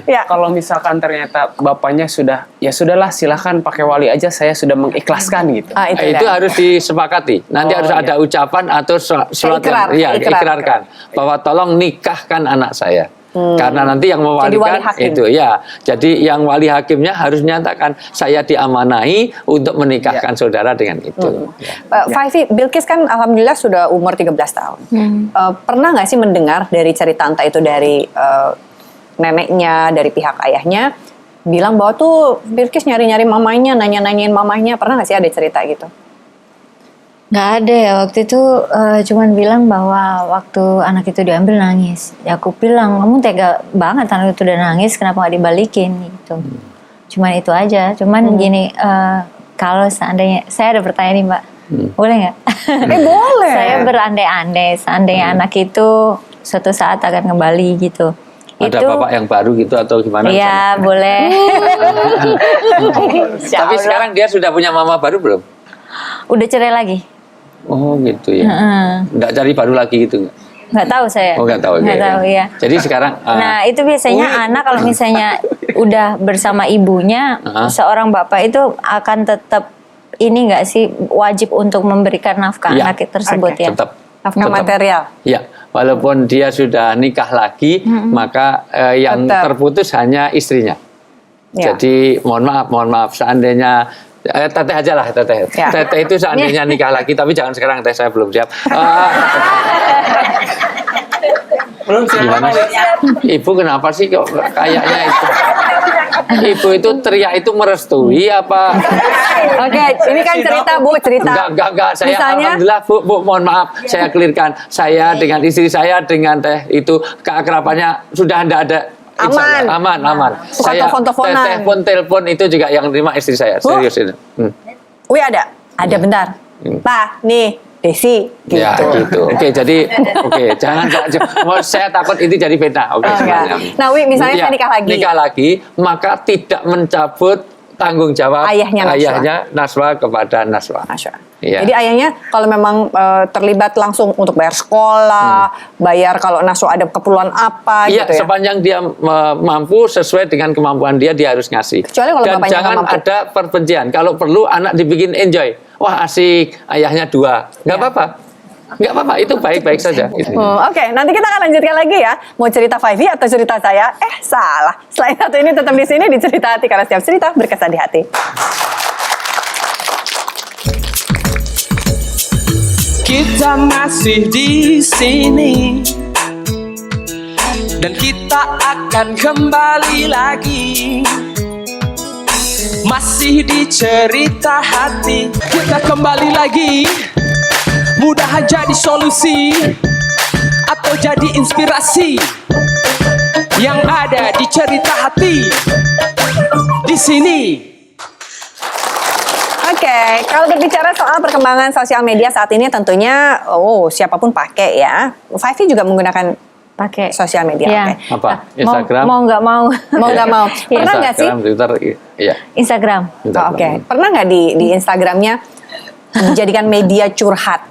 S2: Ya.
S1: Kalau misalkan ternyata bapaknya sudah, ya sudahlah silahkan pakai wali aja, saya sudah mengikhlaskan gitu.
S2: Itu
S5: Itu harus disepakati. Nanti harus ada ucapan atau surat
S2: Ikrar,
S5: yang
S2: ikrar.
S5: ikrarkan bahwa tolong nikahkan anak saya. Karena nanti yang
S2: Jadi wali
S5: mewalikan
S2: hakim.
S5: itu ya. Jadi yang wali hakimnya harus nyatakan saya diamanahi untuk menikahkan saudara dengan itu.
S2: Faifi, Bilkis kan alhamdulillah sudah umur 13 tahun. Pernah nggak sih mendengar dari cerita entah itu dari neneknya, dari pihak ayahnya, bilang bahwa tuh Bilkis nyari-nyari mamanya, nanya-nanyain mamanya, pernah nggak sih ada cerita gitu?
S4: Nggak ada ya, waktu itu cuman bilang bahwa waktu anak itu diambil nangis. Ya aku bilang, kamu tega banget anak itu udah nangis, kenapa nggak dibalikin gitu. Cuman itu aja, cuman gini, kalau seandainya, saya ada pertanyaan nih Mbak, boleh nggak?
S2: Boleh.
S4: Saya berandai-andai, seandainya anak itu suatu saat akan kembali gitu.
S5: Ada bapak yang baru gitu atau gimana?
S4: Iya, boleh.
S5: Tapi sekarang dia sudah punya mama baru belum?
S4: Udah cerai lagi.
S5: Oh gitu ya. Nggak cari baru lagi gitu?
S4: Nggak tahu saya.
S5: Oh nggak tahu.
S4: Nggak tahu ya.
S5: Jadi sekarang.
S4: Nah itu biasanya anak kalau misalnya udah bersama ibunya, seorang bapak itu akan tetap ini nggak sih wajib untuk memberikan nafkah
S5: Ya.
S4: anak tersebut ya.
S5: Tetap.
S2: Nafkah material.
S5: Ya, walaupun dia sudah nikah lagi, maka yang
S2: Tetap.
S5: terputus hanya istrinya.
S2: Ya.
S5: Jadi mohon maaf, seandainya teteh aja lah, teteh.
S2: Ya.
S5: Teteh itu seandainya nikah lagi, tapi jangan sekarang, teh saya belum siap.
S1: Belum
S5: Gimana sih? Ibu kenapa sih kok kayaknya itu? Ibu itu teriak itu merestui apa?
S2: Oke, ini kan cerita Bu, cerita.
S5: Enggak. Saya
S2: Misalnya,
S5: alhamdulillah Bu, mohon maaf. Saya clearkan. Saya dengan istri saya dengan teh itu keakrabannya sudah tidak ada. Insya Allah, aman.
S2: Suka
S5: Saya
S2: telepon-teleponan.
S5: telepon itu juga yang terima istri saya.
S2: Bu?
S5: Serius itu.
S2: wih ada bentar. Pak, nih Desi gitu.
S5: Ya gitu. Oke, jadi jangan saya takut itu jadi fitnah. Oke, sebenarnya.
S2: Nah, Wi, misalnya
S5: Ya,
S2: saya nikah lagi.
S5: Nikah lagi, maka tidak mencabut tanggung jawab
S2: Ayahnya
S5: Naswa kepada Naswa.
S2: Masya Allah.
S5: Iya.
S2: Jadi ayahnya kalau memang terlibat langsung untuk bayar sekolah, bayar kalau Naswa ada keperluan apa
S5: Iya,
S2: gitu ya.
S5: sepanjang dia mampu sesuai dengan kemampuan dia harus ngasih.
S2: Kecuali kalau
S5: Dan
S2: bapaknya
S5: jangan
S2: nggak mampu.
S5: ada perbencian. Kalau perlu anak dibikin enjoy. Wah asik, ayahnya 2. Nggak apa-apa. Nggak apa-apa, itu baik-baik saja. Gitu.
S2: Oke, nanti kita akan lanjutkan lagi ya. Mau cerita Faifi atau cerita saya? Salah. Selain satu ini tetap di sini di Cerita Hati karena setiap cerita berkesan di hati.
S1: Kita masih di sini dan kita akan kembali lagi. Masih di Cerita Hati, kita kembali lagi. Mudahan jadi solusi atau jadi inspirasi yang ada di Cerita Hati di sini.
S2: Oke, kalau berbicara soal perkembangan sosial media saat ini tentunya siapapun pakai ya. Faifi juga menggunakan
S4: Pakai
S2: sosial media.
S4: Iya.
S2: Oke.
S5: Apa? Instagram?
S4: Mau nggak mau.
S2: Mau nggak mau. Pernah nggak sih?
S5: Instagram, Twitter, iya.
S4: Instagram.
S2: Oke. Pernah nggak di Instagramnya dijadikan media curhat?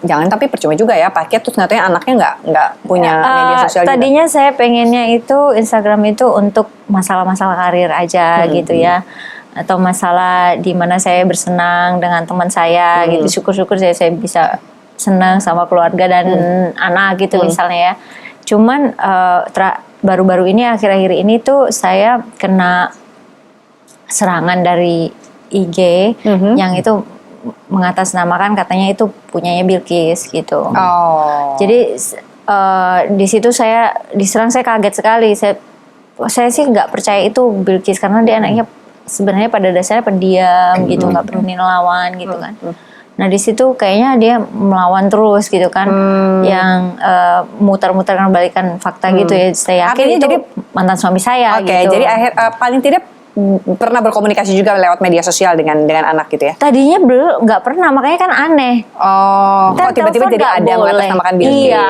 S2: Jangan tapi percuma juga ya pakai terus nggak tahu anaknya nggak punya media sosial juga.
S4: Tadinya saya pengennya itu Instagram itu untuk masalah-masalah karir aja gitu ya, atau masalah di mana saya bersenang dengan teman saya gitu. Syukur-syukur saya bisa senang sama keluarga dan anak gitu misalnya ya. Cuman baru-baru ini akhir-akhir ini tuh saya kena serangan dari IG yang itu mengatasnamakan katanya itu punyanya Bilkis gitu. Jadi di situ saya diserang, saya kaget sekali. Saya sih nggak percaya itu Bilkis karena dia anaknya sebenarnya pada dasarnya pendiam gitu, nggak berani melawan gitu kan. Nah di situ kayaknya dia melawan terus gitu kan, yang muter-muter kembalikan fakta gitu ya. Saya yakin
S2: Artinya
S4: itu
S2: jadi
S4: mantan suami saya.
S2: Oke,
S4: gitu.
S2: jadi paling tidak pernah berkomunikasi juga lewat media sosial dengan anak gitu ya?
S4: Tadinya belum, nggak pernah, makanya kan aneh.
S2: Oh,
S4: Kan
S2: kok tiba-tiba
S4: telepon
S2: jadi
S4: nggak
S2: ada
S4: boleh.
S2: mengatasnamakan Bilqis?
S4: Iya,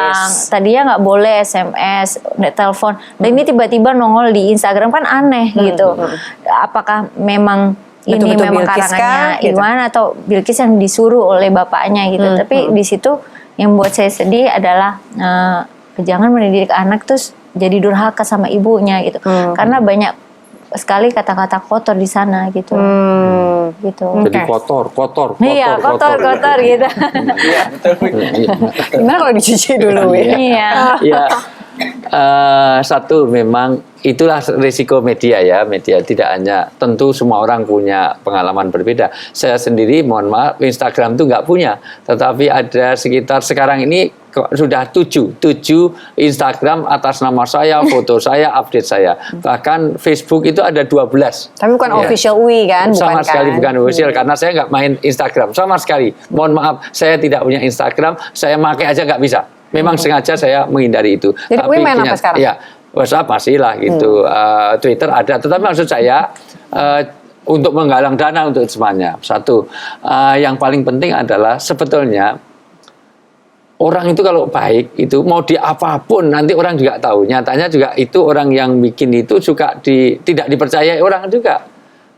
S4: tadinya nggak boleh SMS, telepon. Dan ini tiba-tiba nongol di Instagram kan aneh gitu. Apakah memang ini
S2: Betul-betul
S4: memang
S2: Bilqis
S4: karangannya
S2: kah? Gitu.
S4: Iwan atau Bilqis yang disuruh oleh bapaknya gitu. Tapi di situ yang buat saya sedih adalah jangan mendidik anak terus jadi durhaka sama ibunya gitu. Karena banyak sekali kata-kata kotor di sana gitu. Gitu.
S5: Jadi kotor.
S4: Iya, kotor gitu.
S5: Iya, betul.
S2: Gimana kalau dicuci dulu ya?
S4: Iya.
S5: Ya, satu memang itulah risiko media ya. Media tidak hanya, tentu semua orang punya pengalaman berbeda. Saya sendiri, mohon maaf, Instagram itu nggak punya. Tetapi ada sekitar sekarang ini sudah 7 Instagram atas nama saya, foto saya, update saya. Bahkan Facebook itu ada 12.
S2: Tapi bukan
S5: Ya.
S2: official UI kan?
S5: Sama
S2: bukan
S5: sekali
S2: kan?
S5: bukan official karena saya nggak main Instagram sama sekali. Mohon maaf, saya tidak punya Instagram, saya pakai aja nggak bisa. Memang sengaja saya menghindari itu.
S2: Jadi Uwi main apa sekarang?
S5: Ya, WhatsApp masih lah gitu. Twitter ada, tetapi maksud saya untuk menggalang dana untuk semuanya. Satu, yang paling penting adalah sebetulnya orang itu kalau baik itu mau di apapun nanti orang juga tahu. Nyatanya juga itu orang yang bikin itu juga tidak dipercayai orang juga.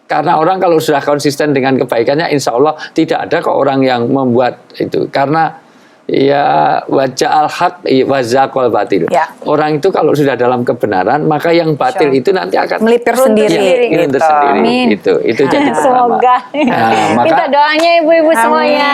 S5: Karena orang kalau sudah konsisten dengan kebaikannya, insya Allah tidak ada kok orang yang membuat itu. Karena ya wajah al-haq wazaqal batil.
S2: Ya.
S5: Orang itu kalau sudah dalam kebenaran, maka yang batil itu nanti akan
S2: melipir sendiri.
S5: Ya,
S2: gitu.
S5: sendiri.
S4: Amin.
S5: Itu jadi pertama.
S4: Semoga.
S5: Nah,
S4: Minta doanya ibu-ibu semuanya.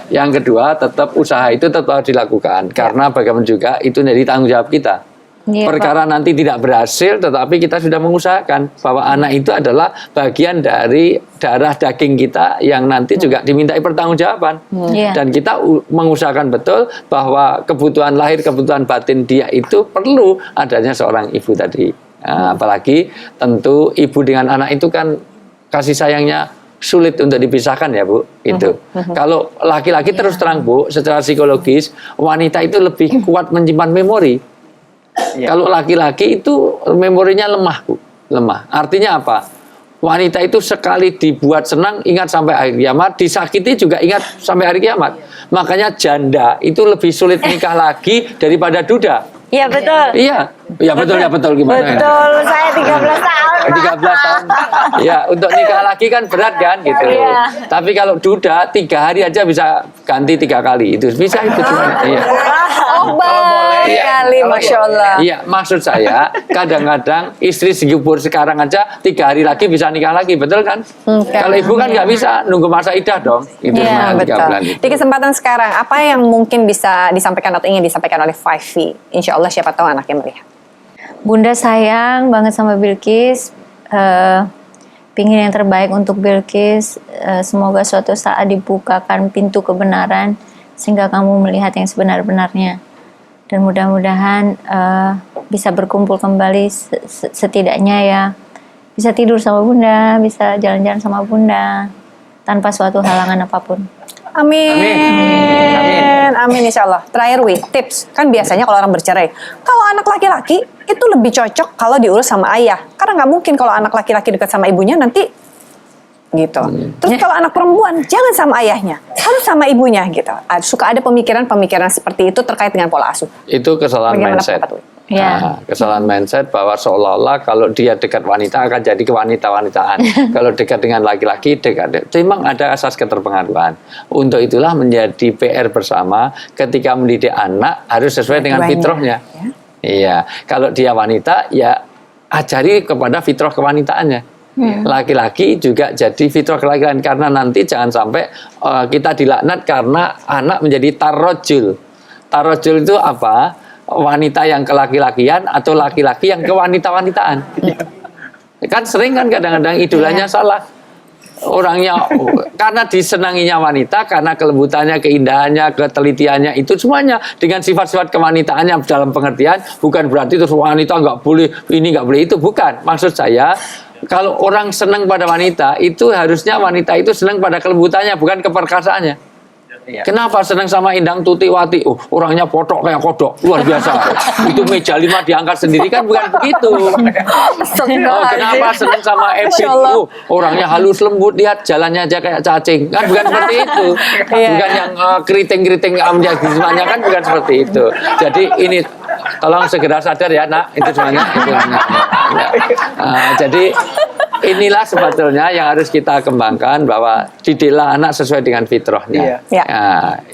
S5: Yang kedua, tetap usaha itu tetap harus dilakukan. Karena bagaimana juga itu jadi tanggung jawab kita.
S4: Iya,
S5: Perkara nanti tidak berhasil, tetapi kita sudah mengusahakan bahwa anak itu adalah bagian dari darah daging kita yang nanti juga dimintai pertanggungjawaban.
S4: Iya.
S5: Dan kita mengusahakan betul bahwa kebutuhan lahir, kebutuhan batin dia itu perlu adanya seorang ibu tadi. Nah, apalagi tentu ibu dengan anak itu kan kasih sayangnya sulit untuk dipisahkan ya Bu. Itu. Kalau laki-laki terus terang Bu, secara psikologis wanita itu lebih kuat menyimpan memori. Kalau laki-laki itu memorinya lemah Bu, lemah. Artinya apa? Wanita itu sekali dibuat senang ingat sampai akhir kiamat, disakiti juga ingat sampai hari kiamat. Makanya janda itu lebih sulit nikah lagi daripada duda.
S4: Iya betul.
S5: Iya, ya betul gimana?
S4: Betul, saya 13 tahun.
S5: 13 tahun. Ya, untuk nikah lagi kan berat kan gitu.
S4: Iya.
S5: Tapi kalau duda 3 hari aja bisa ganti 3 kali. Itu bisa itu cuma. Iya.
S2: Oh, baik sekali, Masya Allah.
S5: Iya, maksud saya kadang-kadang istri segibur sekarang aja 3 hari lagi bisa nikah lagi, betul kan? Kalau ibu kan nggak bisa nunggu masa idah dong. Itu
S2: Iya,
S5: cuma 3
S2: betul.
S5: bulan itu.
S2: Di kesempatan sekarang, apa yang mungkin bisa disampaikan atau ingin disampaikan oleh 5V? Insya Allah siapa tahu anaknya melihat.
S4: Bunda sayang banget sama Bilqis. Pingin yang terbaik untuk Bilqis. Semoga suatu saat dibukakan pintu kebenaran sehingga kamu melihat yang sebenar-benarnya. Dan mudah-mudahan bisa berkumpul kembali setidaknya ya. Bisa tidur sama Bunda, bisa jalan-jalan sama Bunda tanpa suatu halangan apapun.
S2: Amin insya Allah. Terakhir Wi, tips. Kan biasanya kalau orang bercerai, kalau anak laki-laki itu lebih cocok kalau diurus sama ayah. Karena nggak mungkin kalau anak laki-laki dekat sama ibunya nanti gitu. Terus kalau anak perempuan jangan sama ayahnya, harus sama ibunya gitu. Suka ada pemikiran-pemikiran seperti itu terkait dengan pola asuh.
S5: Itu kesalahan
S2: Bagaimana
S5: mindset.
S2: pendapat Wi?
S4: Ya.
S5: Nah, kesalahan mindset bahwa seolah-olah kalau dia dekat wanita akan jadi kewanita-wanitaan. Kalau dekat dengan laki-laki dekat. Memang ada asas keterpengaruhan. Untuk itulah menjadi PR bersama ketika mendidik anak harus sesuai dengan
S2: Keduanya,
S5: fitrahnya.
S2: ya.
S5: Iya, kalau dia wanita ya ajari kepada fitrah kewanitaannya. Laki-laki juga jadi fitrah kelaki-lakian karena nanti jangan sampai kita dilaknat karena anak menjadi tarrojul. Tarrojul itu apa? Wanita yang kelaki-lakian atau laki-laki yang kewanita-wanitaan. Kan sering kan kadang-kadang idolanya salah. Orangnya karena disenanginya wanita, karena kelembutannya, keindahannya, ketelitiannya itu semuanya dengan sifat-sifat kewanitaannya dalam pengertian bukan berarti terus wanita nggak boleh ini nggak boleh itu, bukan. Maksud saya kalau orang senang pada wanita itu harusnya wanita itu senang pada kelembutannya bukan keperkasaannya. Kenapa senang sama Indang Tutiwati? Oh, orangnya potok kayak kodok, luar biasa. Itu meja 5 diangkat sendiri kan bukan begitu. Oh, kenapa senang sama Ebit? Oh, orangnya halus lembut, lihat jalannya aja kayak cacing. Kan bukan seperti itu. Bukan yang keriting-keriting semuanya kan bukan seperti itu. Jadi ini tolong segera sadar ya, Nak. Itu semuanya. Jadi inilah sebetulnya yang harus kita kembangkan, bahwa didiklah anak sesuai dengan fitrahnya.
S2: Iya.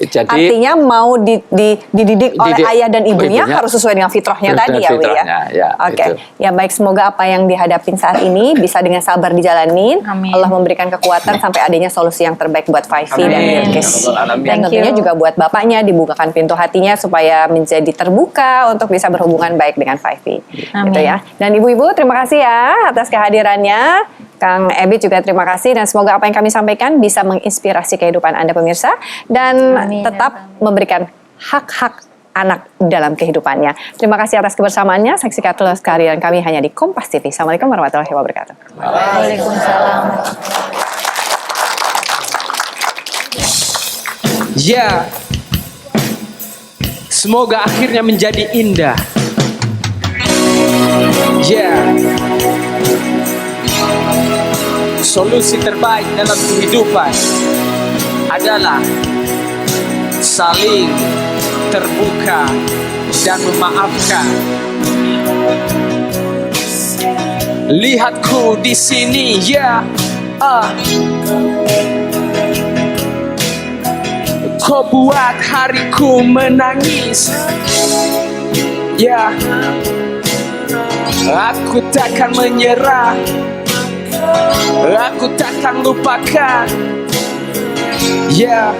S5: Jadi
S2: artinya mau dididik oleh ayah dan ibunya harus sesuai dengan fitrahnya tadi ya, Wi ya.
S5: Ya,
S2: Oke.
S5: itu.
S2: Ya baik, semoga apa yang dihadapin saat ini bisa dengan sabar dijalanin.
S4: Amin.
S2: Allah memberikan kekuatan sampai adanya solusi yang terbaik buat Faifi dan Bilqis. Dan
S4: Thank
S2: tentunya
S4: you.
S2: juga buat bapaknya dibukakan pintu hatinya supaya menjadi terbuka untuk bisa berhubungan baik dengan Faifi.
S4: Amin.
S2: Gitu ya. Dan ibu-ibu terima kasih ya atas kehadirannya. Kang Ebit juga terima kasih, dan semoga apa yang kami sampaikan bisa menginspirasi kehidupan Anda pemirsa dan
S4: Amin.
S2: tetap memberikan hak-hak anak dalam kehidupannya. Terima kasih atas kebersamaannya. Saksikan terus kehadiran kami hanya di Kompas TV. Assalamualaikum warahmatullahi wabarakatuh.
S4: Waalaikumsalam.
S1: Ya, semoga akhirnya menjadi indah. Ya, solusi terbaik dalam kehidupan adalah saling terbuka dan memaafkan. Lihatku di sini, ya. Kau buat hariku menangis, ya. Aku takkan menyerah, aku takkan lupakan, ya.